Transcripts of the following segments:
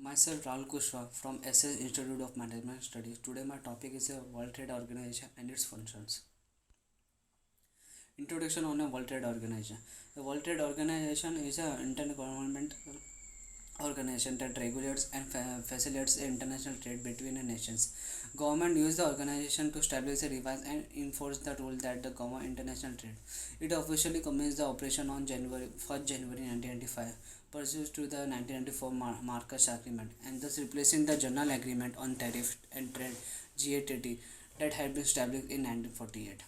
Myself Rahul Kushwa from SS Institute of Management Studies. Today my topic is a World Trade Organization and its functions. Introduction on a World Trade Organization. The World Trade Organization is an intergovernmental organization that regulates and facilitates international trade between the nations. Government use the organization to establish, revise, and enforce the rule that the govern international trade. It officially commenced the operation on1st January 1995, pursuant to the 1994 Marrakesh Agreement, and thus replacing the General Agreement on Tariff and Trade (GATT) that had been established in 1948.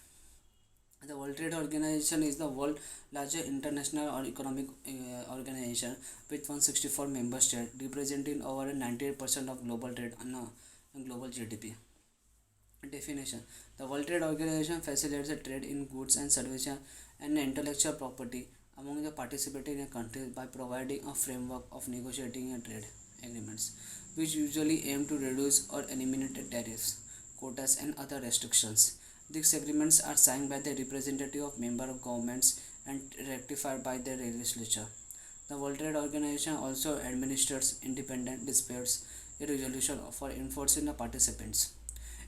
The World Trade Organization is the world's largest international or economic organization with 164 member states, representing over 98% of global trade and global GDP. Definition: the World Trade Organization facilitates the trade in goods and services and intellectual property among the participating countries by providing a framework of negotiating trade agreements, which usually aim to reduce or eliminate tariffs, quotas, and other restrictions. These agreements are signed by the representative of member of governments and ratified by the legislature. The World Trade Organization also administers independent disputes resolution for enforcing the participants,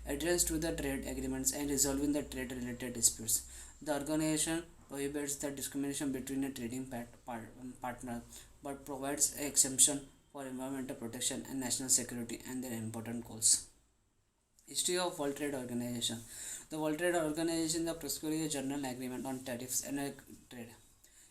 adherence to the trade agreements, and resolving the trade related disputes. The organization prohibits the discrimination between a trading partner but provides an exemption for environmental protection and national security and their important goals. History of World Trade Organization. The World Trade Organization is prescribed a general agreement on tariffs and trade.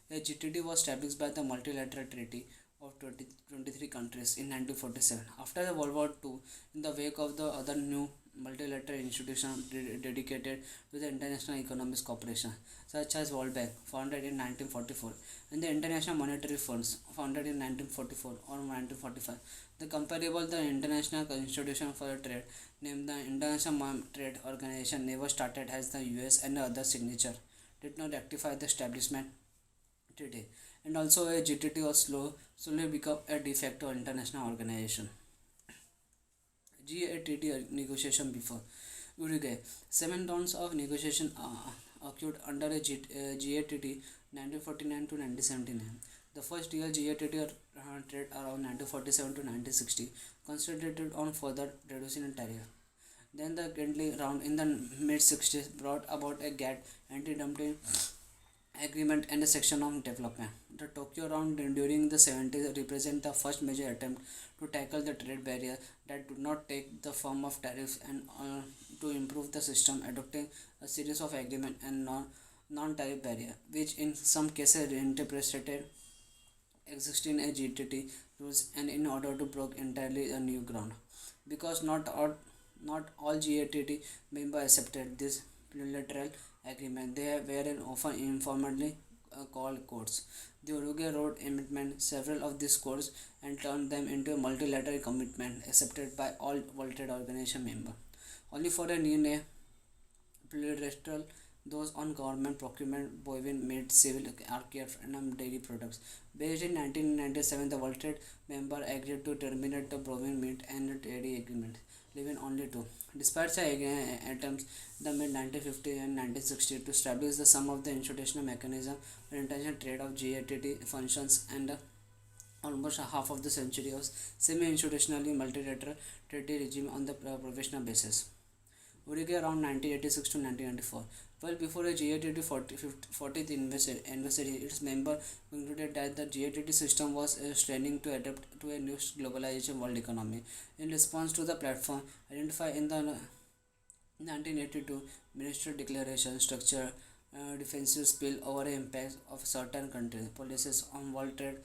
The GTT was established by the multilateral treaty of 23 countries in 1947. After the World War II, in the wake of the other new multilateral institutions dedicated to the international economic cooperation, such as World Bank, founded in 1944, and the International Monetary Funds, founded in 1944 or 1945. The comparable the International Institution for Trade, named the International Trade Organization, never started as the US and other signature did not ratify the establishment treaty, and also a GTT was slowly become a de facto international organization. GATT negotiation before Uruguay. 7 rounds of negotiation occurred under a GATT 1949 to 1979. The first year GATT trade around 1947 to 1960 concentrated on further reducing tariff. Then the Gendley round in the mid-60s brought about a GATT anti-dumping agreement and a section of development. The Tokyo round during the 70s represent the first major attempt to tackle the trade barrier that do not take the form of tariffs and to improve the system, adopting a series of agreements and non-tariff barrier, which in some cases reinterpreted existing GTT rules and in order to break entirely a new ground. Because not all GATT members accepted this unilateral agreement, they were often informally called codes. The Uruguay wrote amendment several of these codes and turned them into a multilateral commitment accepted by all World Trade Organization members. Only for a new name, plurilateral, those on government procurement, bovine meat, civil aircraft, and dairy products. Based in 1997, the World Trade member agreed to terminate the bovine meat and dairy agreement, leaving only two. Despite the attempts in the mid 1950s and 1960s to establish the sum of the institutional mechanism for international trade of GATT functions and almost half of the century of semi-institutionally multilateral treaty regime on the professional basis. Uruguay around 1986 to 1994. Well before a GATT 40th anniversary, its members concluded that the GATT system was straining to adapt to a new globalization world economy. In response to the platform identified in the 1982 Ministerial Declaration structure defensive spill over the impact of certain countries' policies on world trade,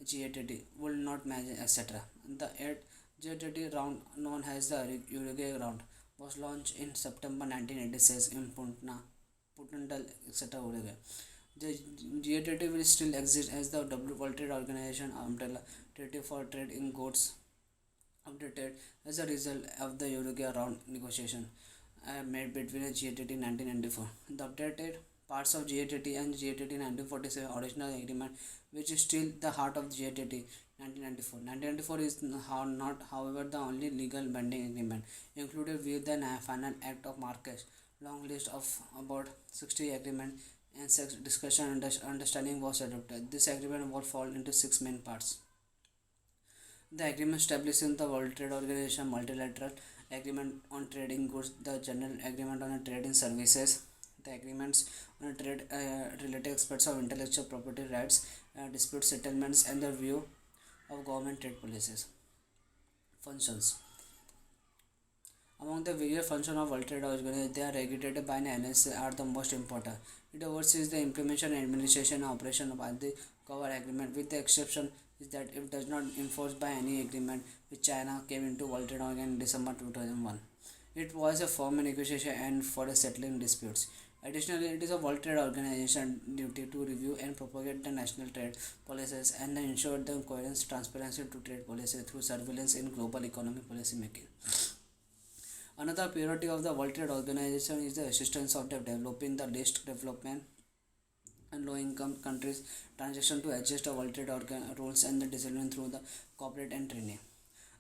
GATT would not manage, etc. The 8th GATT round, known as the Uruguay round, was launched in September 1986 in Punta etc. Uruguay. The GATT will still exist as the World Trade Organization umbrella treaty for trade in goods, updated as a result of the Uruguay round negotiation made between the GATT in 1994. The updated parts of GATT and GATT 1947 original agreement, which is still the heart of GATT 1994. 1994 is not, however, the only legal binding agreement included with the final act of Marrakesh. Long list of about 60 agreements and sex discussion and understanding was adopted. This agreement will fall into 6 main parts. The agreement establishing the World Trade Organization multilateral agreement on trading goods, the general agreement on trading services, the agreements on trade related aspects of intellectual property rights, dispute settlements, and the review of government trade policies. Functions. Among the various functions of World Trade Organization, they are regulated by an NSA are the most important. It oversees the implementation and administration and operation by the cover agreement, with the exception is that it does not enforce by any agreement which China came into World Trade Organization in December 2001. It was a formal negotiation and for a settling disputes. Additionally, it is a World Trade Organization duty to review and propagate the national trade policies and ensure the coherence transparency to trade policy through surveillance in global economic policy making. Another priority of the World Trade Organization is the assistance of the developing the least development and low-income countries transaction to adjust the World Trade rules and the discipline through the corporate and training.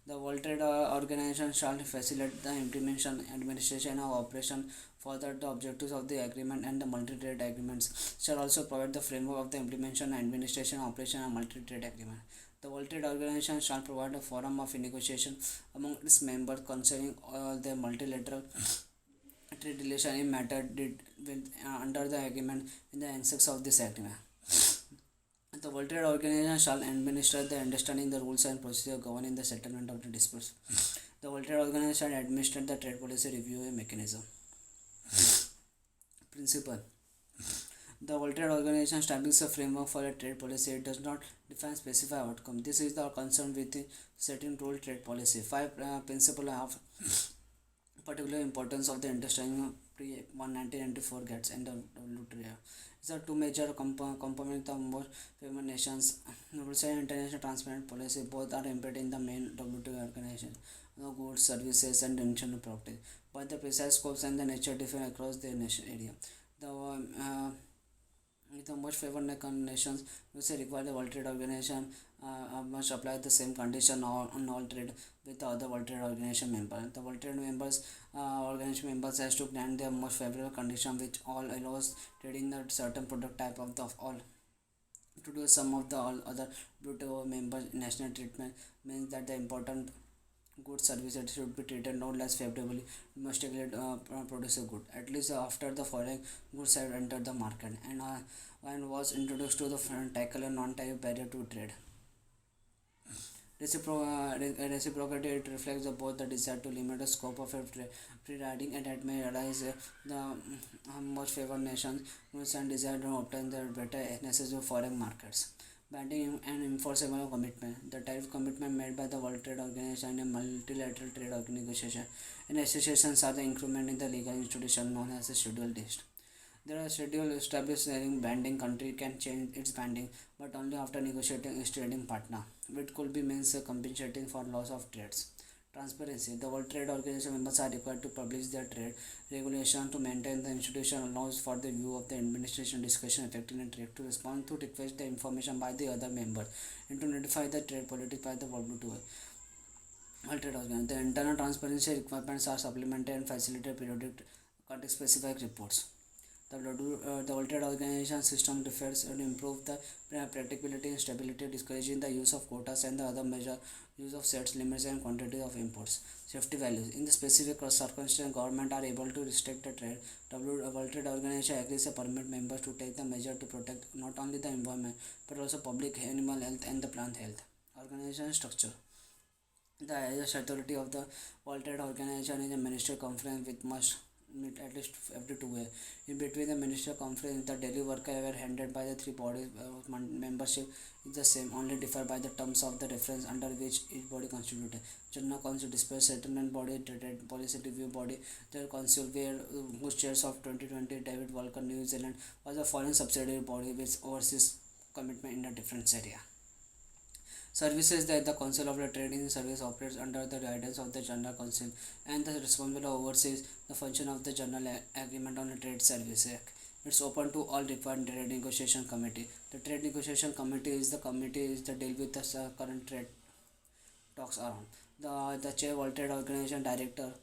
The World Trade Organization shall facilitate the implementation, administration, and operation. Further, the objectives of the agreement and the multi-trade agreements shall also provide the framework of the implementation, administration, operation, and multi-trade agreement. The World Trade Organization shall provide a forum of negotiation among its members concerning all the multilateral trade relation in matter did with, under the agreement in the annex of this agreement. The World Trade Organization shall administer the understanding the rules and procedure governing the settlement of the disputes. The World Trade Organization shall administer the trade policy review mechanism. Principle. The World Trade Organization establishes a framework for a trade policy. It does not define specific outcome. This is the concern with the setting rule trade policy. Five principles have particular importance of the understanding pre 1994 gets and the WTO. These are two major components of more favored nations. Rules and international transparent policy both are embedded in the main WTO organization. Goods, services, and international property, but the precise scopes and the nature differ across the nation area. The most favored nations which require the World Trade Organization must apply the same condition on all trade with the other World Trade Organization members. The World Trade Organization members has to grant their most favorable condition which all allows trading the certain product type of the all. To do some of the all other WTO members national treatment means that the important good services should be treated no less favorably domestically produce a good at least after the foreign goods have entered the market and was introduced to the tackle a non-tariff barrier to trade. Reciprocity it reflects both the desire to limit the scope of free riding and it may realize the most favored nations and desire to obtain the better access to foreign markets. Binding and enforceable commitment. The tariff commitment made by the World Trade Organization and multilateral trade negotiation and associations are the increment in the legal institution known as a scheduled list. There are schedules established saying binding country can change its binding, but only after negotiating its trading partner, which could be means compensating for loss of trades. Transparency. The World Trade Organization members are required to publish their trade regulation to maintain the institution allows for the view of the administration discussion affecting the trade to respond to request the information by the other members and to notify the trade politics by the WTO. World Trade Organization. The internal transparency requirements are supplemented and facilitated periodic context-specific reports. The World Trade Organization system refers to improve the predictability and stability, discouraging the use of quotas and the other measure use of sets, limits, and quantity of imports. Safety values. In the specific circumstance, government are able to restrict the trade. World Trade Organization agrees to permit members to take the measure to protect not only the environment but also public animal health and the plant health. Organization structure. The highest authority of the World Trade Organization is a ministerial conference which must meet at least every 2 years. In between the ministerial conference, the daily work were handled by the three bodies. Membership is the same, only differ by the terms of the reference under which each body constituted. General Council, Dispersed Settlement Body, Trade Policy Review Body. The Council, where whose chairs of 2020 David Walker, New Zealand, was a foreign subsidiary body which oversees commitment in a different area. Services that the Council of the Trading Service operates under the guidance of the General Council and the responsibility oversees the function of the General Agreement on the Trade Service Act. It's open to all required trade negotiation committee. The trade negotiation committee is the deal with the current trade talks around. The chair World Trade Organization Director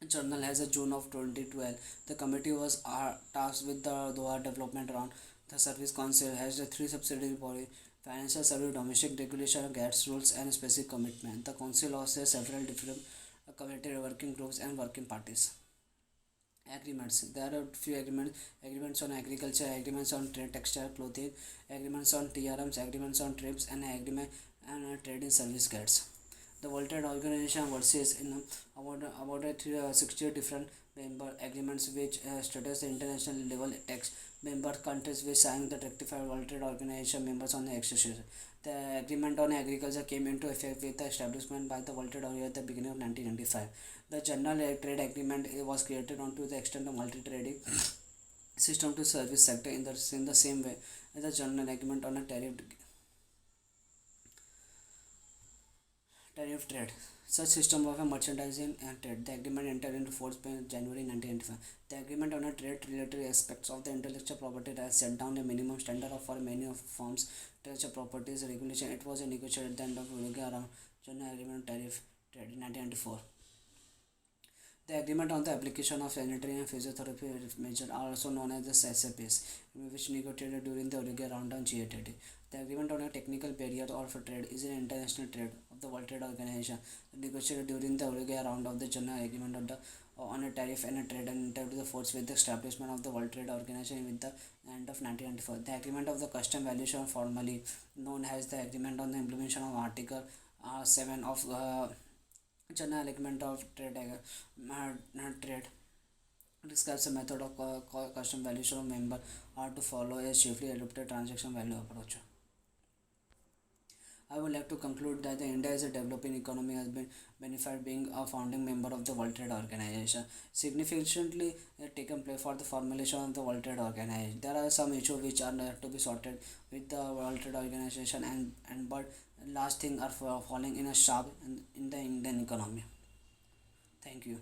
Journal has a June of 2012. The committee was tasked with the Doha development round. The Service Council has the three subsidiary body financial service, domestic regulation, gas rules, and specific commitment. The council also has several different committee working groups and working parties. Agreements. There are few agreements: agreements on agriculture, agreements on trade, textile, clothing, agreements on TRMs, agreements on trips, and agreement and trade in service goods. The World Trade Organization versus in about 60 different member agreements which status the international level tax member countries which signed the ratified World Trade Organization members on the exchange. The agreement on agriculture came into effect with the establishment by the World Trade Organization at the beginning of 1995. The General Trade Agreement was created onto the extent of multi-trading system to service sector in the same way as the General Agreement on a tariff trade. Such system of a merchandising and trade. The agreement entered into force by January 1995. The agreement on a trade-related aspects of the intellectual property has set down a minimum standard for many of firms' intellectual properties regulation. It was negotiated at the end of around General Agreement Tariff Trade in 1994. The agreement on the application of sanitary and physiotherapy measures are also known as the SAPs, which negotiated during the Uruguay round on G8. The agreement on a technical barrier of trade is an international trade of the World Trade Organization negotiated during the Uruguay round of the General Agreement on a tariff and a trade and entered the force with the establishment of the World Trade Organization with the end of 1994. The agreement of the custom valuation, formally known as the agreement on the implementation of Article 7 of General Agreement of Trade describes the method of custom valuation of member are to follow a safely adopted transaction value approach. I would like to conclude that the India is a developing economy has been benefited being a founding member of the World Trade Organization. Significantly taken place for the formulation of the World Trade Organization. There are some issues which are to be sorted with the World Trade Organization and but last thing are falling in a sharp in the Indian economy. Thank you.